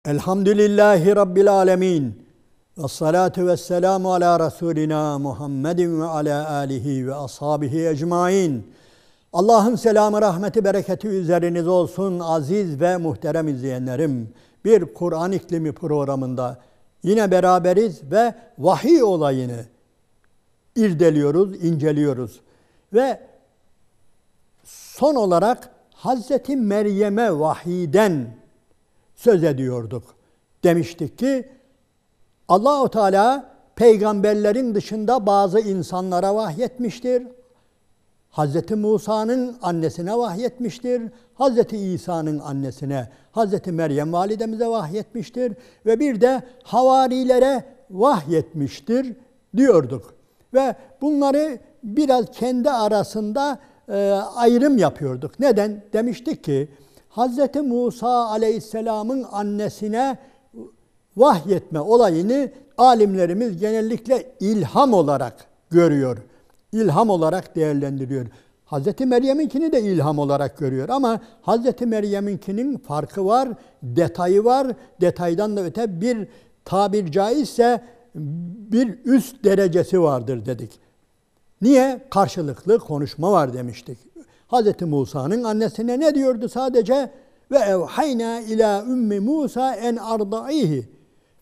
Elhamdülillahi Rabbil alemin. Ve salatu ve selamu ala Resulina Muhammedin ve ala alihi ve ashabihi ecmain. Allah'ın selamı, rahmeti, bereketi üzerinize olsun aziz ve muhterem izleyenlerim. Bir Kur'an İklimi programında yine beraberiz ve vahiy olayını irdeliyoruz, inceliyoruz. Ve son olarak Hazreti Meryem'e vahiyden söz ediyorduk. Demiştik ki Allah-u Teala peygamberlerin dışında bazı insanlara vahyetmiştir. Hazreti Musa'nın annesine vahyetmiştir. Hazreti İsa'nın annesine, Hazreti Meryem validemize vahyetmiştir. Ve bir de havarilere vahyetmiştir diyorduk. Ve bunları biraz kendi arasında ayrım yapıyorduk. Neden? Demiştik ki Hazreti Musa aleyhisselamın annesine vahyetme olayını alimlerimiz genellikle ilham olarak görüyor. İlham olarak değerlendiriyor. Hazreti Meryem'inkini de ilham olarak görüyor ama Hazreti Meryem'inkinin farkı var, detayı var. Detaydan da öte bir tabir caizse bir üst derecesi vardır dedik. Niye? Karşılıklı konuşma var demiştik. Hazreti Musa'nın annesine ne diyordu sadece? Ve evhayna ila ummi Musa en ardaihi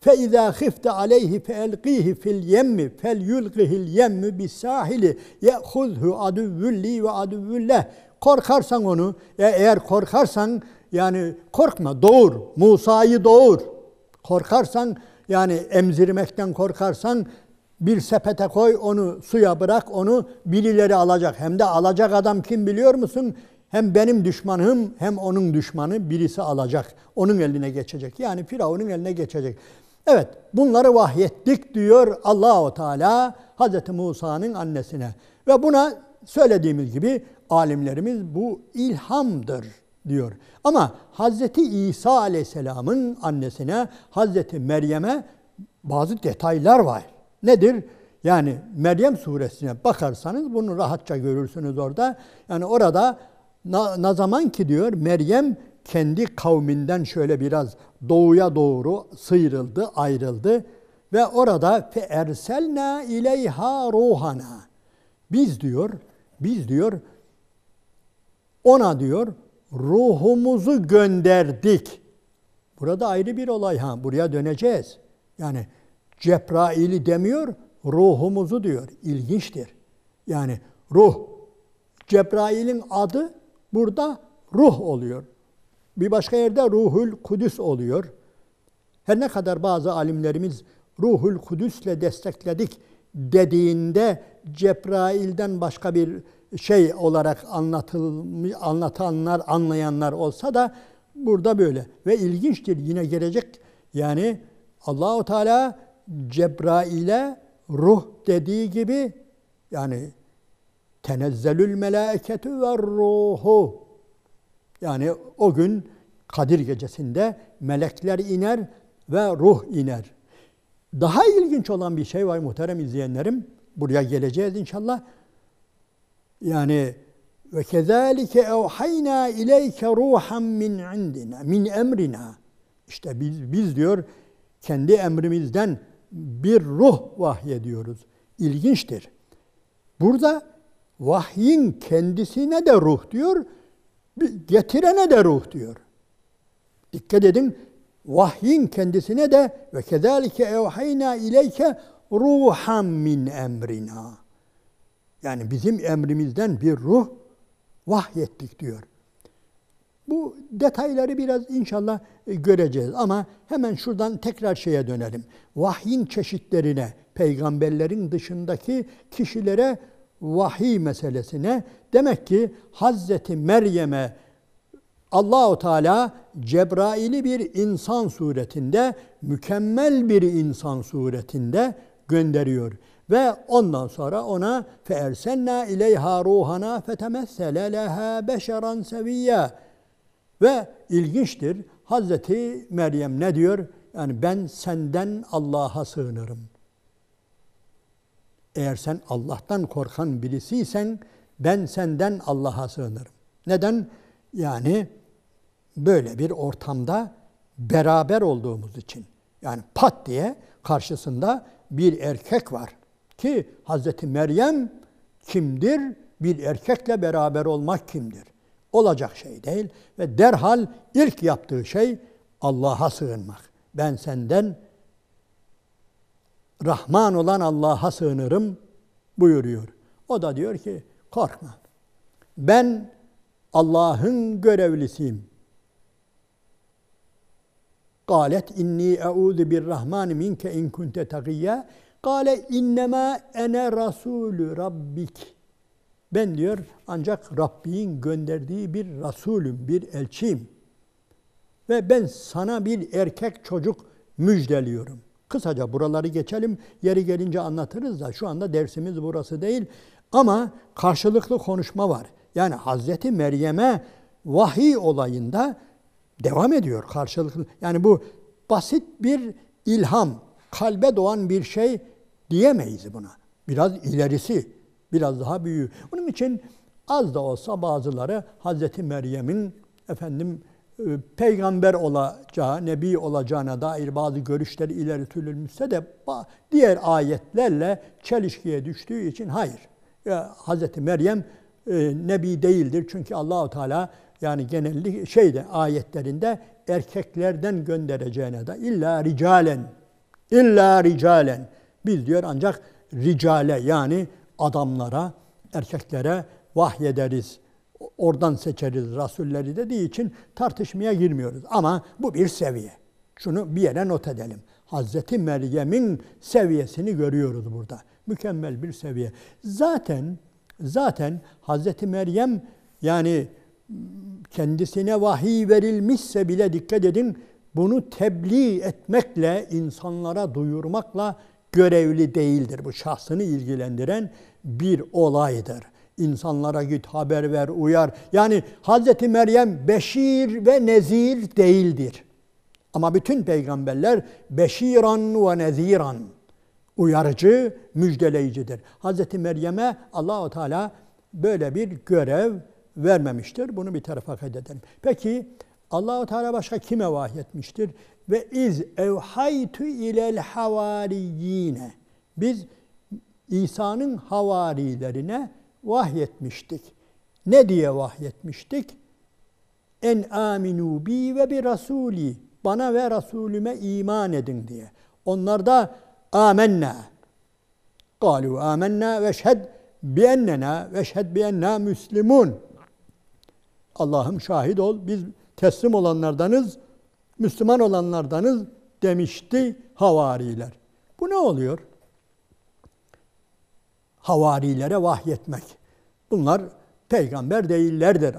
fe izâ khifte aleyhi fe elqihi fil yemmi fel yulqihil yemmi bis sahili ye'khuzhu aduvvulli ve aduvvullah. Korkarsan onu, eğer korkarsan yani korkma, doğur. Musa'yı doğur. Korkarsan yani emzirmekten korkarsan bir sepete koy, onu suya bırak, onu birileri alacak. Hem de alacak adam kim biliyor musun? Hem benim düşmanım hem onun düşmanı birisi alacak. Onun eline geçecek. Yani Firavun'un eline geçecek. Evet, bunları vahyettik diyor Allah-u Teala Hazreti Musa'nın annesine. Ve buna söylediğimiz gibi alimlerimiz bu ilhamdır diyor. Ama Hazreti İsa Aleyhisselam'ın annesine, Hazreti Meryem'e bazı detaylar var. Nedir? Yani Meryem suresine bakarsanız bunu rahatça görürsünüz orada. Yani orada ne zaman ki diyor Meryem kendi kavminden şöyle biraz doğuya doğru sıyrıldı, ayrıldı ve orada fe erselna ileyha ruhana. Biz diyor ona diyor ruhumuzu gönderdik. Burada ayrı bir olay buraya döneceğiz. Yani Cebrail'i demiyor, ruhumuzu diyor. İlginçtir. Yani ruh. Cebrail'in adı burada ruh oluyor. Bir başka yerde Ruhul Kudüs oluyor. Her ne kadar bazı alimlerimiz Ruhul Kudüs'le destekledik dediğinde Cebrail'den başka bir şey olarak anlatanlar, anlayanlar olsa da burada böyle. Ve ilginçtir yine gelecek. Yani Allah-u Teala Cebrail'e ruh dediği gibi yani tenezzelül melâiketü ve ruhu yani o gün Kadir gecesinde melekler iner ve ruh iner. Daha ilginç olan bir şey var muhterem izleyenlerim. Buraya geleceğiz inşallah. Yani ve kezalike evhayna ileyke ruhan min indina min emrina. İşte biz diyor kendi emrimizden bir ruh vahyediyoruz. İlginçtir. Burada vahyin kendisine de ruh diyor, getirene de ruh diyor. Dikkat edin, vahyin kendisine de ve kezalike evhayna ileyke ruhan min emrina. Yani bizim emrimizden bir ruh vahyettik diyor. Bu detayları biraz inşallah göreceğiz ama hemen şuradan tekrar şeye dönelim. Vahyin çeşitlerine, peygamberlerin dışındaki kişilere vahiy meselesine. Demek ki Hazreti Meryem'e Allah-u Teala Cebrail'i bir insan suretinde, mükemmel bir insan suretinde gönderiyor. Ve ondan sonra ona فَاَرْسَلْنَا اِلَيْهَا رُوحَنَا فَتَمَثَّلَ لَهَا بَشَرًا سَوِيًّا. Ve ilginçtir. Hazreti Meryem ne diyor? Yani ben senden Allah'a sığınırım. Eğer sen Allah'tan korkan birisiysen ben senden Allah'a sığınırım. Neden? Yani böyle bir ortamda beraber olduğumuz için. Yani pat diye karşısında bir erkek var ki Hazreti Meryem kimdir? Bir erkekle beraber olmak kimdir? Olacak şey değil ve derhal ilk yaptığı şey Allah'a sığınmak. Ben senden Rahman olan Allah'a sığınırım buyuruyor. O da diyor ki korkma. Ben Allah'ın görevlisiyim. Kâlet inni eûzu birrahmani minke in kunte takiyya. Kâle innemâ ene rasûlü rabbik. Ben diyor ancak Rabbin gönderdiği bir Resulüm, bir elçiyim. Ve ben sana bir erkek çocuk müjdeliyorum. Kısaca buraları geçelim. Yeri gelince anlatırız da şu anda dersimiz burası değil. Ama karşılıklı konuşma var. Yani Hazreti Meryem'e vahiy olayında devam ediyor karşılıklı. Yani bu basit bir ilham, kalbe doğan bir şey diyemeyiz buna. Biraz ilerisi, biraz daha büyüğü. Onun için az da olsa bazıları Hazreti Meryem'in peygamber olacağı, nebi olacağına dair bazı görüşleri ileri sürülmüşse de diğer ayetlerle çelişkiye düştüğü için hayır. Hazreti Meryem nebi değildir. Çünkü Allahu Teala yani genellikle ayetlerinde erkeklerden göndereceğine de illa ricalen biz diyor ancak ricale yani adamlara, erkeklere vahyederiz. Oradan seçeriz rasulleri dediği için tartışmaya girmiyoruz. Ama bu bir seviye. Şunu bir yere not edelim. Hazreti Meryem'in seviyesini görüyoruz burada. Mükemmel bir seviye. Zaten Hazreti Meryem yani kendisine vahiy verilmişse bile dikkat edin bunu tebliğ etmekle, insanlara duyurmakla görevli değildir. Bu şahsını ilgilendiren bir olaydır. İnsanlara git haber ver, uyar. Yani Hazreti Meryem beşir ve nezir değildir. Ama bütün peygamberler beşiran ve neziran. Uyarıcı, müjdeleyicidir. Hazreti Meryem'e Allah-u Teala böyle bir görev vermemiştir. Bunu bir tarafa kaydedelim. Peki Allah-u Teala başka kime vahyetmiştir? Ve iz evhaytu ilel havariyine. Biz İsa'nın havarilerine vahyetmiştik. Ne diye vahyetmiştik? En aminu bi ve bi rasuli. Bana ve Resulüme iman edin diye. Onlar da amenna. Kalu amenna ve şhed bi ennena ve şhed bi enna müslimun. Allah'ım şahit ol biz teslim olanlardanız, Müslüman olanlardanız demişti havariler. Bu ne oluyor? Havarilere vahyetmek. Bunlar peygamber değillerdir.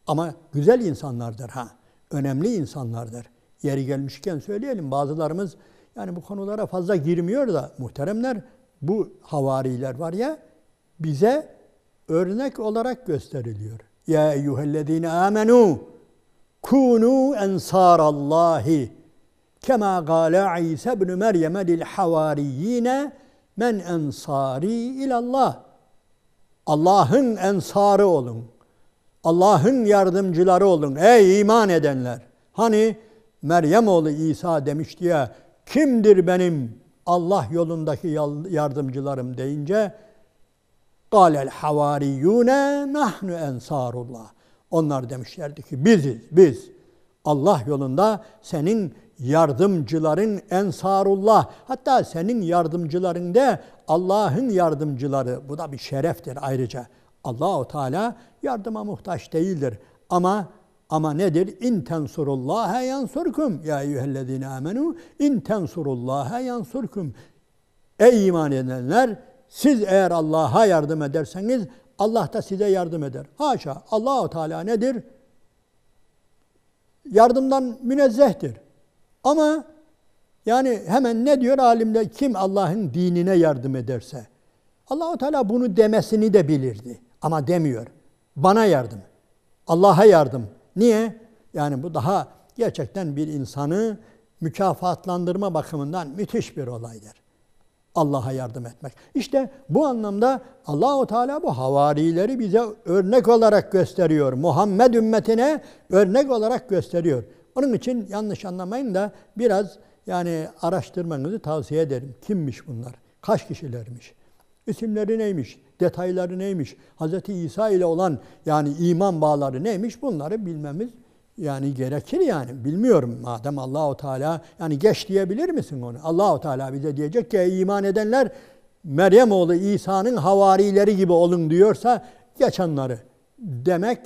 Ama güzel insanlardır ha. Önemli insanlardır. Yeri gelmişken söyleyelim. Bazılarımız yani bu konulara fazla girmiyor da muhteremler bu havariler var ya bize örnek olarak gösteriliyor. Ya eyyühellezine amenu kunu ensarallahi kema gâle İsa ibn Meryem'e lil havariyine men ensari ilallah. Allah'ın ensarı olun. Allah'ın yardımcıları olun. Ey iman edenler. Hani Meryem oğlu İsa demişti ya kimdir benim Allah yolundaki yardımcılarım deyince قَالَ الْحَوَارِيُّونَ نَحْنُ ensarullah. Onlar demişlerdi ki biz Allah yolunda senin yardımcıların ensarullah. Hatta senin yardımcıların da Allah'ın yardımcıları. Bu da bir şereftir ayrıca. Allah-u Teala yardıma muhtaç değildir. Ama nedir? İn tensurullaha yansurkum. Ya eyyühellezine amenu in tensurullaha yansurkum. Ey iman edenler siz eğer Allah'a yardım ederseniz Allah da size yardım eder. Haşa. Allah-u Teala nedir? Yardımdan münezzehtir. Ama yani hemen ne diyor alimler? Kim Allah'ın dinine yardım ederse. Allah-u Teala bunu demesini de bilirdi. Ama demiyor. Bana yardım. Allah'a yardım. Niye? Yani bu daha gerçekten bir insanı mükafatlandırma bakımından müthiş bir olaydır. Allah'a yardım etmek. İşte bu anlamda Allah-u Teala bu havarileri bize örnek olarak gösteriyor. Muhammed ümmetine örnek olarak gösteriyor. Onun için yanlış anlamayın da biraz yani araştırmanızı tavsiye ederim. Kimmiş bunlar? Kaç kişilermiş? İsimleri neymiş? Detayları neymiş? Hz. İsa ile olan yani iman bağları neymiş? Bunları bilmemiz yani gerekir yani. Bilmiyorum madem Allahu Teala yani geç diyebilir misin onu? Allahu Teala bize diyecek ki iman edenler Meryem oğlu İsa'nın havarileri gibi olun diyorsa geç onları demek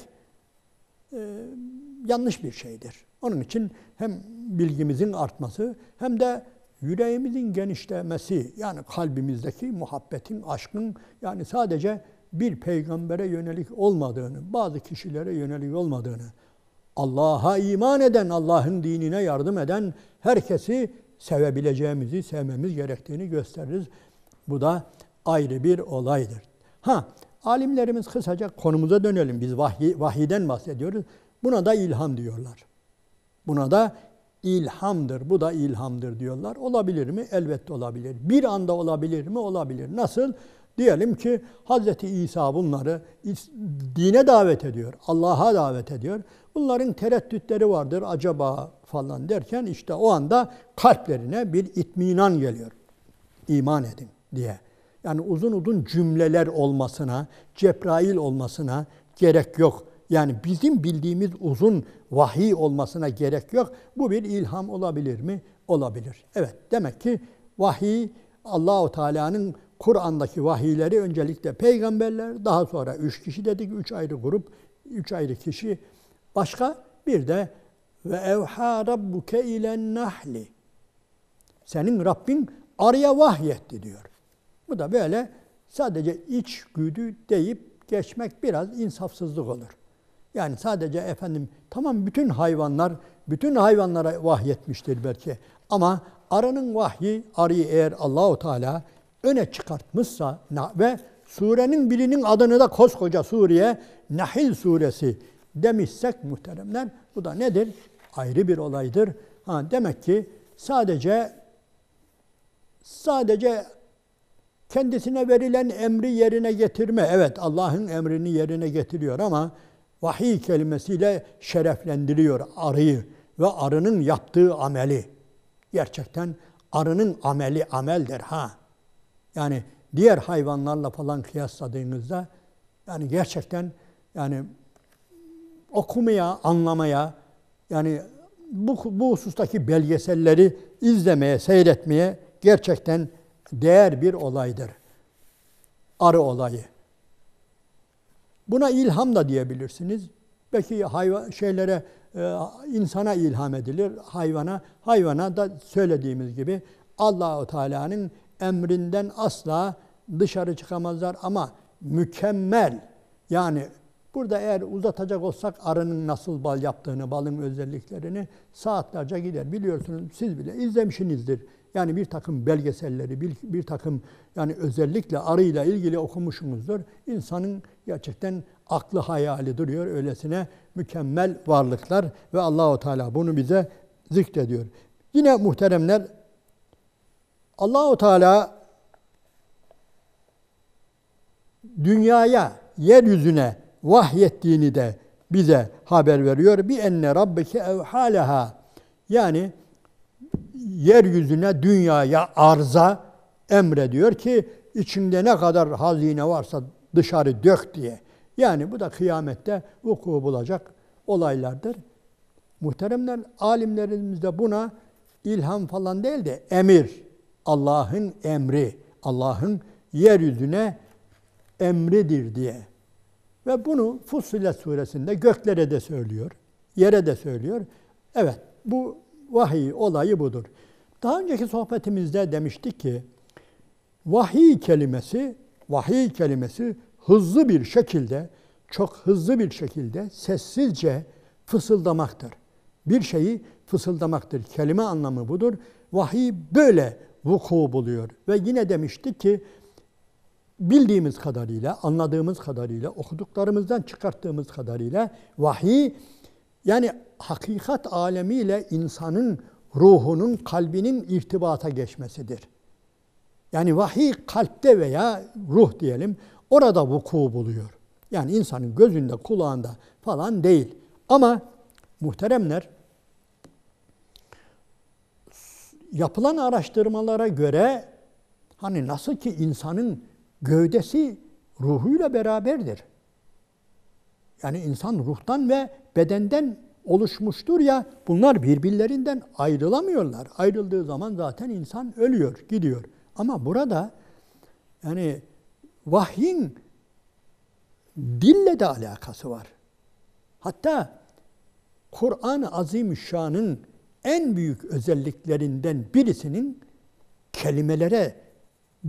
yanlış bir şeydir. Onun için hem bilgimizin artması hem de yüreğimizin genişlemesi yani kalbimizdeki muhabbetin, aşkın yani sadece bir peygambere yönelik olmadığını, bazı kişilere yönelik olmadığını, Allah'a iman eden, Allah'ın dinine yardım eden herkesi sevebileceğimizi, sevmemiz gerektiğini gösteririz. Bu da ayrı bir olaydır. Alimlerimiz kısaca konumuza dönelim. Biz vahiyden bahsediyoruz. Buna da ilham diyorlar. Buna da ilhamdır. Bu da ilhamdır diyorlar. Olabilir mi? Elbette olabilir. Bir anda olabilir mi? Olabilir. Nasıl? Diyelim ki Hz. İsa bunları dine davet ediyor. Allah'a davet ediyor. Bunların tereddütleri vardır. Acaba falan derken işte o anda kalplerine bir itminan geliyor. İman edin diye. Yani uzun uzun cümleler olmasına, Cebrail olmasına gerek yok. Yani bizim bildiğimiz uzun vahiy olmasına gerek yok. Bu bir ilham olabilir mi? Olabilir. Evet, demek ki vahiy Allahu Teala'nın Kur'an'daki vahiyleri öncelikle peygamberler, daha sonra 3 kişi dedik, 3 ayrı grup, 3 ayrı kişi. Başka bir de ve evha rabbuke ilen nahli. Senin Rabbin arıya vahyetti diyor. Bu da böyle sadece içgüdü deyip geçmek biraz insafsızlık olur. Yani sadece efendim tamam bütün hayvanlara vahyetmiştir belki. Ama arının vahyi, arıyı eğer Allahu Teala öne çıkartmışsa ve surenin birinin adını da koskoca sureye Nahl suresi demişsek muhteremler bu da nedir? Ayrı bir olaydır. Demek ki sadece kendisine verilen emri yerine getirme. Evet Allah'ın emrini yerine getiriyor ama vahiy kelimesiyle şereflendiriyor arıyı ve arının yaptığı ameli. Gerçekten arının ameli ameldir Yani diğer hayvanlarla falan kıyasladığınızda yani gerçekten yani okumaya, anlamaya yani bu husustaki belgeselleri izlemeye, seyretmeye gerçekten değer bir olaydır. Arı olayı. Buna ilham da diyebilirsiniz. Belki insana ilham edilir, hayvana da söylediğimiz gibi Allahu Teala'nın emrinden asla dışarı çıkamazlar ama mükemmel. Yani burada eğer uzatacak olsak arının nasıl bal yaptığını, balın özelliklerini saatlerce gider. Biliyorsunuz siz bile izlemişsinizdir. Yani bir takım belgeselleri, bir takım yani özellikle arıyla ilgili okumuşsunuzdur. İnsanın gerçekten aklı hayali duruyor. Öylesine mükemmel varlıklar ve Allahu Teala bunu bize zikrediyor. Yine muhteremler Allahu Teala dünyaya, yeryüzüne vahyettiğini de bize haber veriyor. Bi enne rabbeke evhalaha. Yani yeryüzüne, dünyaya, arza emrediyor ki içinde ne kadar hazine varsa dışarı dök diye. Yani bu da kıyamette vuku bulacak olaylardır. Muhteremler, alimlerimiz de buna ilham falan değil de emir, Allah'ın emri, Allah'ın yeryüzüne emridir diye. Ve bunu Fussilet suresinde göklere de söylüyor, yere de söylüyor. Evet, bu vahiy olayı budur. Daha önceki sohbetimizde demiştik ki vahiy kelimesi hızlı bir şekilde, çok hızlı bir şekilde sessizce fısıldamaktır. Bir şeyi fısıldamaktır. Kelime anlamı budur. Vahiy böyle vuku buluyor. Ve yine demiştik ki bildiğimiz kadarıyla, anladığımız kadarıyla, okuduklarımızdan çıkarttığımız kadarıyla vahiy yani hakikat alemiyle insanın ruhunun, kalbinin irtibata geçmesidir. Yani vahiy kalpte veya ruh diyelim, orada vuku buluyor. Yani insanın gözünde, kulağında falan değil. Ama muhteremler, yapılan araştırmalara göre hani nasıl ki insanın gövdesi ruhuyla beraberdir. Yani insan ruhtan ve bedenden oluşmuştur ya, bunlar birbirlerinden ayrılamıyorlar. Ayrıldığı zaman zaten insan ölüyor, gidiyor. Ama burada yani vahyin dille de alakası var. Hatta Kur'an-ı Azimüşşan'ın en büyük özelliklerinden birisinin kelimelere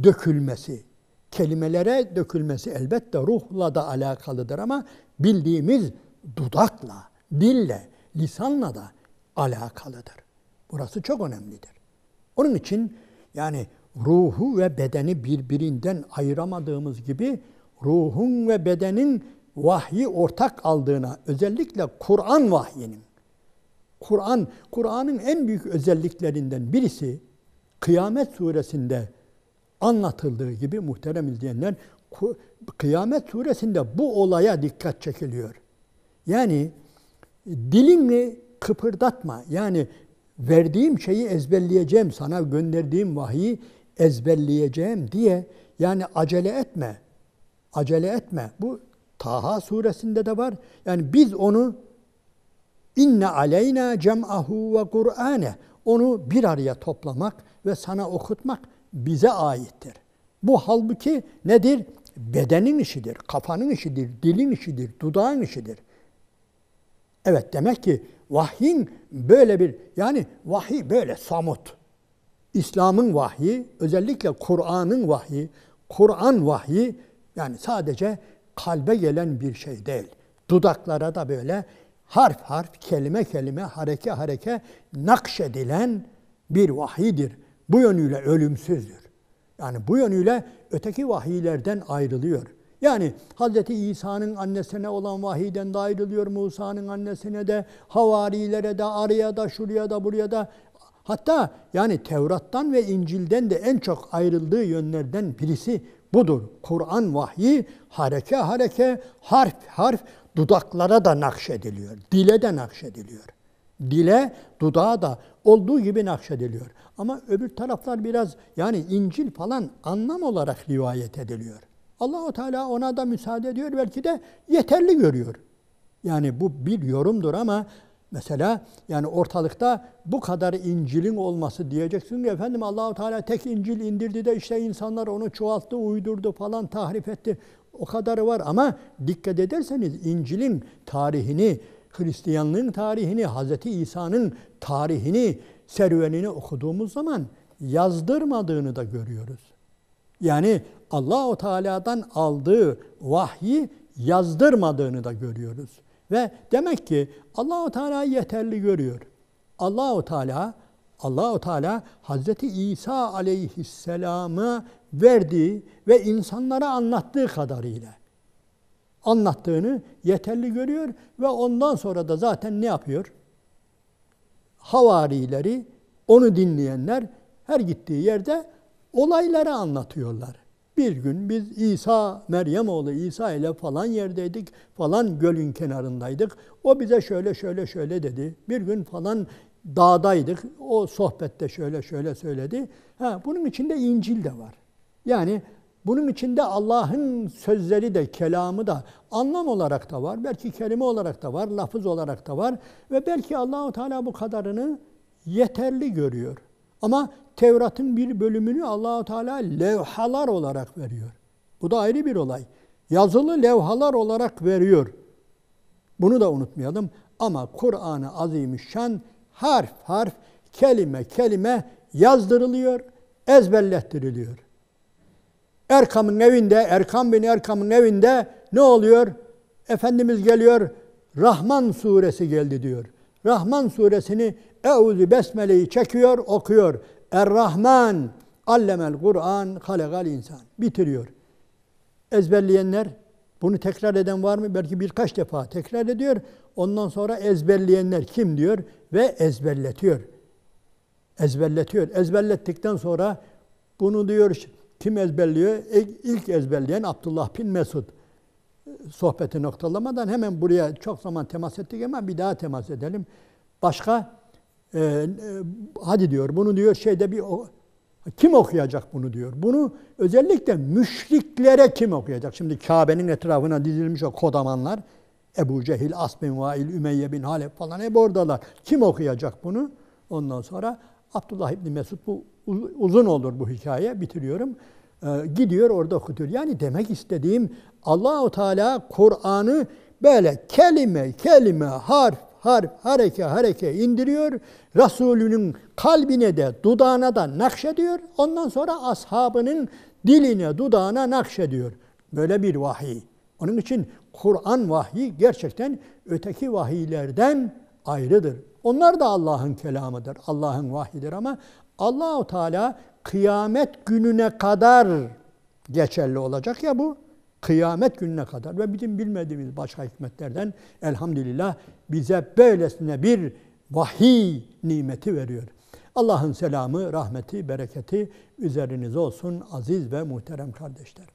dökülmesi. Kelimelere dökülmesi elbette ruhla da alakalıdır ama bildiğimiz dudakla, dille, lisanla da alakalıdır. Burası çok önemlidir. Onun için yani ruhu ve bedeni birbirinden ayıramadığımız gibi ruhun ve bedenin vahyi ortak aldığına, özellikle Kur'an vahyinin, Kur'an'ın en büyük özelliklerinden birisi Kıyamet Suresinde anlatıldığı gibi muhterem izleyenler, Kıyamet Suresinde bu olaya dikkat çekiliyor. Yani dilini kıpırdatma. Yani verdiğim şeyi ezberleyeceğim, sana gönderdiğim vahyi ezberleyeceğim diye yani acele etme. Acele etme. Bu Taha suresinde de var. Yani biz onu inne aleyna cem'ahu ve Kur'ane, onu bir araya toplamak ve sana okutmak bize aittir. Bu halbuki nedir? Bedenin işidir, kafanın işidir, dilin işidir, dudağın işidir. Evet, demek ki vahyin böyle bir, yani vahiy böyle samut. İslam'ın vahyi, özellikle Kur'an'ın vahyi, Kur'an vahyi yani sadece kalbe gelen bir şey değil. Dudaklara da böyle harf harf, kelime kelime, hareke hareke nakşedilen bir vahiydir. Bu yönüyle ölümsüzdür. Yani bu yönüyle öteki vahiylerden ayrılıyor. Yani Hz. İsa'nın annesine olan vahiyden de ayrılıyor, Musa'nın annesine de, havarilere de, araya da, şuraya da, buraya da. Hatta yani Tevrat'tan ve İncil'den de en çok ayrıldığı yönlerden birisi budur. Kur'an vahyi hareke hareke, harf harf dudaklara da nakşediliyor, dile de nakşediliyor. Dile, dudağa da olduğu gibi nakşediliyor. Ama öbür taraflar biraz yani İncil falan anlam olarak rivayet ediliyor. Allah-u Teala ona da müsaade ediyor, belki de yeterli görüyor. Yani bu bir yorumdur ama mesela yani ortalıkta bu kadar İncil'in olması diyeceksin ki efendim Allah-u Teala tek İncil indirdi de işte insanlar onu çoğalttı, uydurdu falan, tahrif etti. O kadarı var ama dikkat ederseniz İncil'in tarihini, Hristiyanlığın tarihini, Hz. İsa'nın tarihini, serüvenini okuduğumuz zaman yazdırmadığını da görüyoruz. Yani Allah-u Teala'dan aldığı vahyi yazdırmadığını da görüyoruz. Ve demek ki Allah-u Teala yeterli görüyor. Allah-u Teala Hazreti İsa aleyhisselam'a verdiği ve insanlara anlattığı kadarıyla anlattığını yeterli görüyor ve ondan sonra da zaten ne yapıyor? Havarileri, onu dinleyenler her gittiği yerde olayları anlatıyorlar. Bir gün biz Meryem oğlu İsa ile falan yerdeydik, falan gölün kenarındaydık. O bize şöyle şöyle şöyle dedi. Bir gün falan dağdaydık, o sohbette şöyle şöyle söyledi. Bunun içinde İncil de var. Yani bunun içinde Allah'ın sözleri de, kelamı da anlam olarak da var. Belki kelime olarak da var, lafız olarak da var. Ve belki Allah-u Teala bu kadarını yeterli görüyor. Ama Tevrat'ın bir bölümünü Allah-u Teala levhalar olarak veriyor. Bu da ayrı bir olay. Yazılı levhalar olarak veriyor. Bunu da unutmayalım. Ama Kur'an-ı Azimüşşan harf harf, kelime kelime yazdırılıyor, ezberlettiriliyor. Erkam bin Erkam'ın evinde ne oluyor? Efendimiz geliyor, Rahman suresi geldi diyor. Rahman suresini Eûzü Besmele'yi çekiyor, okuyor. Er-Rahman allemel Kur'an halakal insan. Bitiriyor. Ezberleyenler, bunu tekrar eden var mı? Belki birkaç defa tekrar ediyor. Ondan sonra ezberleyenler kim diyor? Ve ezberletiyor. Ezberletiyor. Ezberlettikten sonra bunu diyor, kim ezberliyor? İlk ezberleyen Abdullah bin Mesud. Sohbeti noktalamadan hemen buraya çok zaman temas ettik ama bir daha temas edelim. Başka hadi diyor bunu diyor kim okuyacak bunu diyor. Bunu özellikle müşriklere kim okuyacak? Şimdi Kabe'nin etrafına dizilmiş o kodamanlar, Ebu Cehil, As bin Vail, Ümeyye bin Halep falan hep oradalar. Kim okuyacak bunu? Ondan sonra Abdullah İbni Mesud, bu uzun olur bu hikaye, bitiriyorum. Gidiyor orada okutuyor. Yani demek istediğim, Allah-u Teala Kur'an'ı böyle kelime kelime, harf harf, hareke indiriyor. Resulünün kalbine de dudağına da nakşediyor. Ondan sonra ashabının diline dudağına nakşediyor. Böyle bir vahiy. Onun için Kur'an vahyi gerçekten öteki vahiylerden ayrıdır. Onlar da Allah'ın kelamıdır, Allah'ın vahyidir ama Allah-u Teala kıyamet gününe kadar geçerli olacak ya bu. Kıyamet gününe kadar ve bizim bilmediğimiz başka hikmetlerden elhamdülillah bize böylesine bir vahiy nimeti veriyor. Allah'ın selamı, rahmeti, bereketi üzerinize olsun aziz ve muhterem kardeşler.